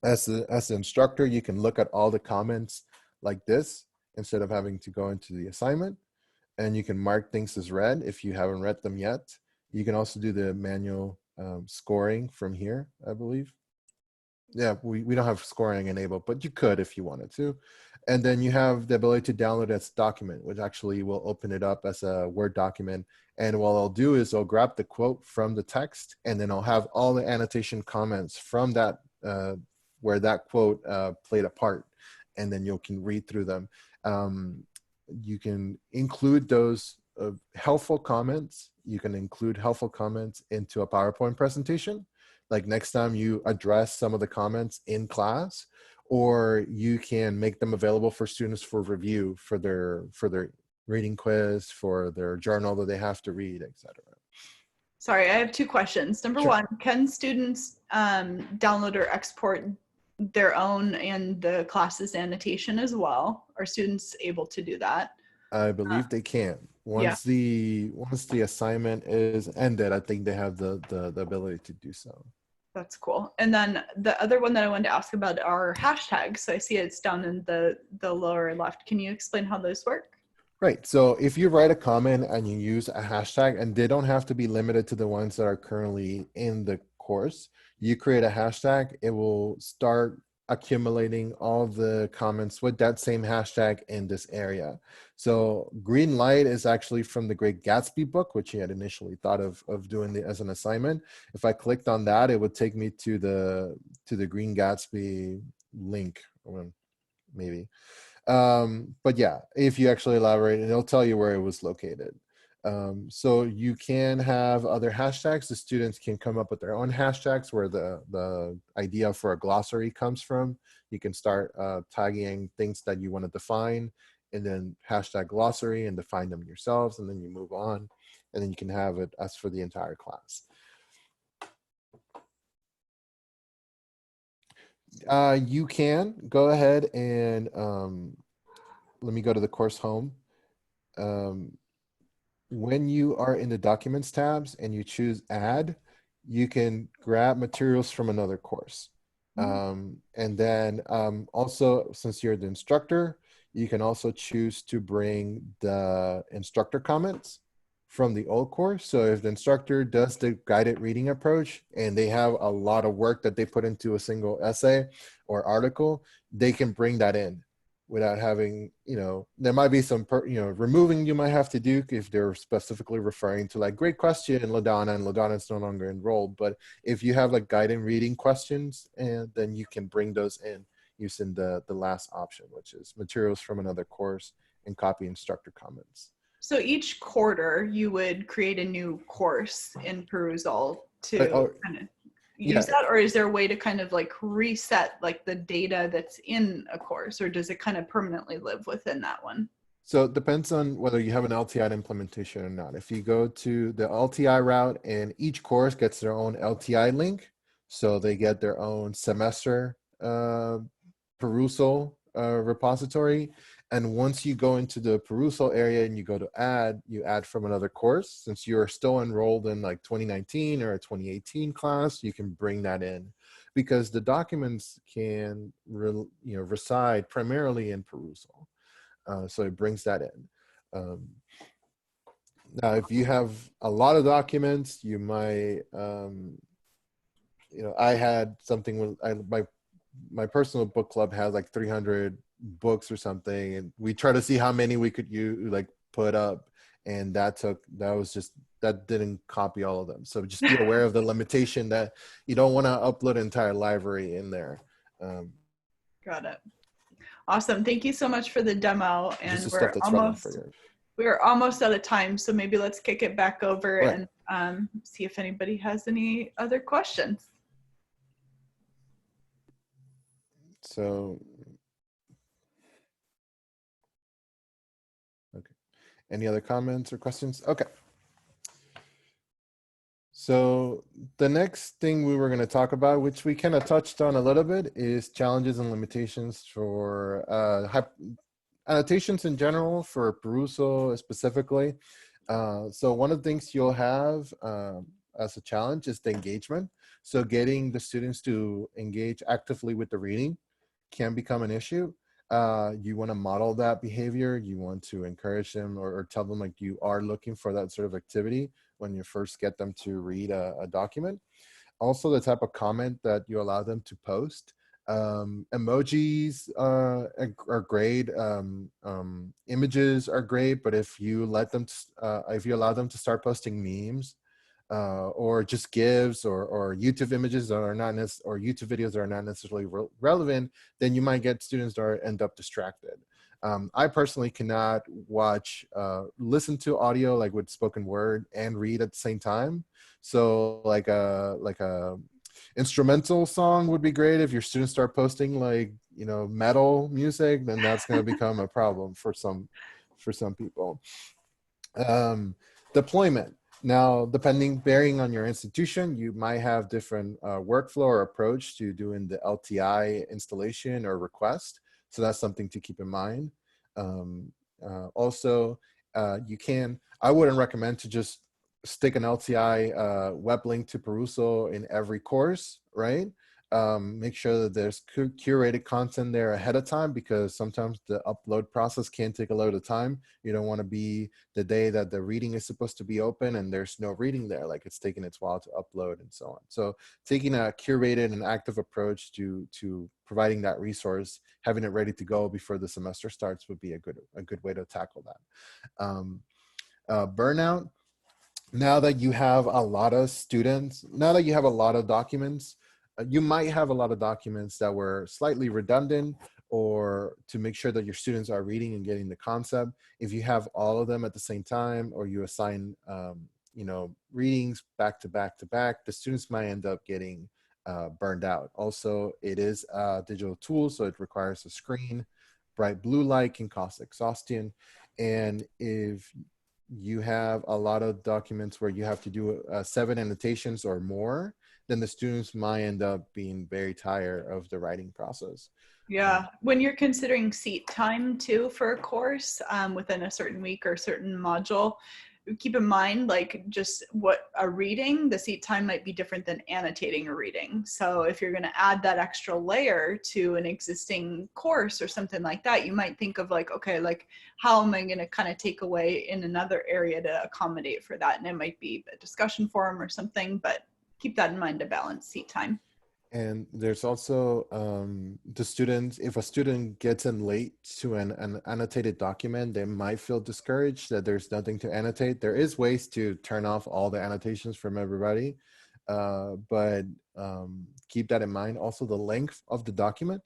As an instructor, you can look at all the comments like this instead of having to go into the assignment, and you can mark things as read if you haven't read them yet. You can also do the manual scoring from here, I believe. Yeah, we don't have scoring enabled, but you could if you wanted to. And then you have the ability to download as document, which actually will open it up as a Word document. And what I'll do is I'll grab the quote from the text, and then I'll have all the annotation comments from that, where that quote played a part. And then you can read through them. You can include those helpful comments. You can include helpful comments into a PowerPoint presentation. Like next time you address some of the comments in class, or you can make them available for students for review for their reading quiz, for their journal that they have to read, etc. Sorry, I have two questions. Number one, can students download or export their own and the class's annotation as well? Are students able to do that? I believe they can. Once the assignment is ended, I think they have the ability to do so. That's cool. And then the other one that I wanted to ask about are hashtags. So I see it's down in the lower left. Can you explain how those work? Right. So if you write a comment and you use a hashtag, and they don't have to be limited to the ones that are currently in the course, you create a hashtag, it will start accumulating all the comments with that same hashtag in this area. So green light is actually from the Great Gatsby book, which he had initially thought of doing as an assignment. If I clicked on that, it would take me to the Green Gatsby link, maybe. But yeah, if you actually elaborate, it'll tell you where it was located. So you can have other hashtags. The students can come up with their own hashtags, where the idea for a glossary comes from. You can start tagging things that you want to define, and then hashtag glossary and define them yourselves, and then you move on, and then you can have it as for the entire class. You can go ahead and let me go to the course home. When you are in the documents tabs and you choose add, you can grab materials from another course. And then also, since you're the instructor, you can also choose to bring the instructor comments from the old course. So if the instructor does the guided reading approach and they have a lot of work that they put into a single essay or article, they can bring that in without having, there might be some, removing you might have to do if they're specifically referring to like, great question, LaDonna, and LaDonna's no longer enrolled. But if you have like guided reading questions, and then you can bring those in using the last option, which is materials from another course and copy instructor comments. So each quarter you would create a new course in Perusall to kind of use that, or is there a way to kind of like reset like the data that's in a course, or does it kind of permanently live within that one? So it depends on whether you have an LTI implementation or not. If you go to the LTI route, and each course gets their own LTI link, so they get their own semester Perusall repository. And once you go into the Perusall area and you go to add, you add from another course. Since you're still enrolled in like 2019 or a 2018 class, you can bring that in, because the documents can reside primarily in Perusall. So it brings that in. Now, if you have a lot of documents, you might, I had something with my personal book club had like 300 books or something, and we try to see how many we could put up, and that didn't copy all of them. So just be aware of the limitation that you don't want to upload an entire library in there. Got it. Awesome. Thank you so much for the demo. And we're almost out of time, so maybe let's kick it back over and see if anybody has any other questions. So, okay. Any other comments or questions? Okay. So the next thing we were going to talk about, which we kind of touched on a little bit, is challenges and limitations for annotations in general, for Perusall specifically. So one of the things you'll have as a challenge is the engagement. So getting the students to engage actively with the reading can become an issue. you want to model that behavior. You want to encourage them or tell them like you are looking for that sort of activity when you first get them to read a document. Also, the type of comment that you allow them to post. Emojis are great. Images are great, but if you let them, if you allow them to start posting memes, or just GIFs or YouTube images that are not or YouTube videos that are not necessarily relevant, then you might get students that end up distracted. I personally cannot listen to audio like with spoken word and read at the same time. So like a instrumental song would be great. If your students start posting like, metal music, then that's going to become a problem for some people. Deployment. Now, varying on your institution, you might have different workflow or approach to doing the LTI installation or request. So that's something to keep in mind. Also, I wouldn't recommend to just stick an LTI web link to Perusal in every course, right? Make sure that there's curated content there ahead of time, because sometimes the upload process can take a lot of time. You don't want to be the day that the reading is supposed to be open and there's no reading there, like it's taking its while to upload and so on. So taking a curated and active approach to providing that resource, having it ready to go before the semester starts would be a good way to tackle that. Burnout. Now that you have a lot of students, now that you have a lot of documents, you might have a lot of documents that were slightly redundant, or to make sure that your students are reading and getting the concept. If you have all of them at the same time, or you assign, readings back to back to back, the students might end up getting burned out. Also, it is a digital tool, so it requires a screen. Bright blue light can cause exhaustion. And if you have a lot of documents where you have to do 7 annotations or more, then the students might end up being very tired of the writing process. Yeah, when you're considering seat time too for a course within a certain week or certain module, keep in mind like just what a reading, the seat time might be different than annotating a reading. So if you're going to add that extra layer to an existing course or something like that, you might think of like, okay, like how am I going to kind of take away in another area to accommodate for that? And it might be a discussion forum or something, but keep that in mind to balance seat time. And there's also the students, if a student gets in late to an annotated document, they might feel discouraged that there's nothing to annotate. There is ways to turn off all the annotations from everybody, but keep that in mind. Also, the length of the document.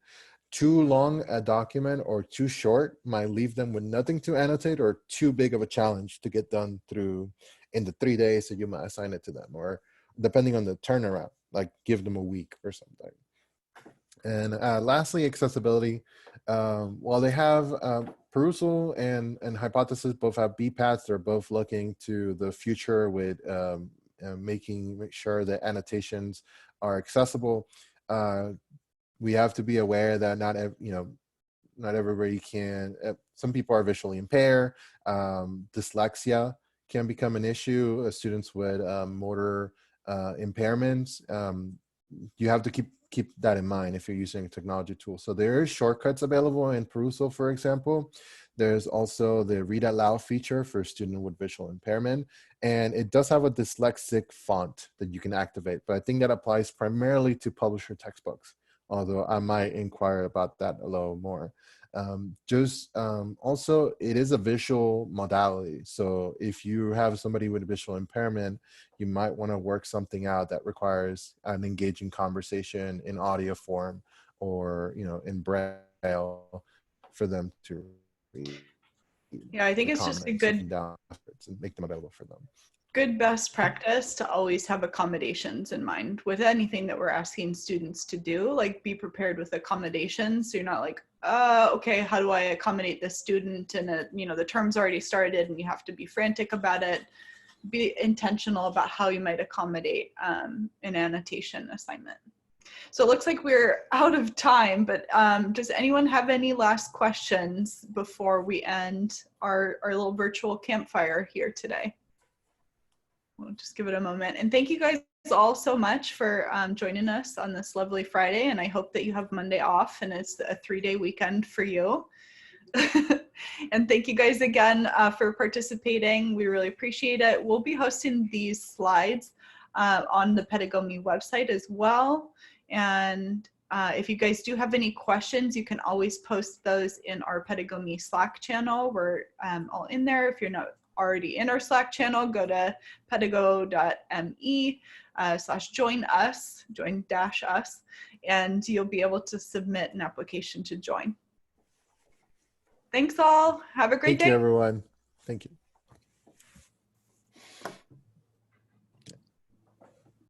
Too long a document or too short might leave them with nothing to annotate, or too big of a challenge to get done through in the 3 days that you might assign it to them, or depending on the turnaround, like give them a week or something. And lastly, accessibility. While they have Perusal and Hypothesis both have BPATs, they're both looking to the future with make sure that annotations are accessible. We have to be aware that not everybody can. Some people are visually impaired. Dyslexia can become an issue. Students with motor impairments. You have to keep that in mind if you're using a technology tool. So there is shortcuts available in Perusal, for example. There's also the read out loud feature for a student with visual impairment. And it does have a dyslexic font that you can activate, but I think that applies primarily to publisher textbooks, although I might inquire about that a little more. Also, it is a visual modality. So if you have somebody with a visual impairment, you might want to work something out that requires an engaging conversation in audio form, or, in Braille for them to read. Yeah, I think it's just a good and make them available for them. Good best practice to always have accommodations in mind with anything that we're asking students to do. Like, be prepared with accommodations. So you're not like, okay, how do I accommodate this student? And the term's already started and you have to be frantic about it. Be intentional about how you might accommodate an annotation assignment. So it looks like we're out of time, but does anyone have any last questions before we end our little virtual campfire here today? We'll just give it a moment. And thank you guys all so much for joining us on this lovely Friday, and I hope that you have Monday off and it's a 3-day weekend for you. And thank you guys again for participating. We really appreciate it. We'll be hosting these slides on the Pedagogy website as well. And if you guys do have any questions, you can always post those in our Pedagogy Slack channel. We're all in there. If you're not already in our Slack channel, go to pedago.me/join-us, join-us, and you'll be able to submit an application to join. Thanks all. Have a great day. Thank you, everyone. Thank you.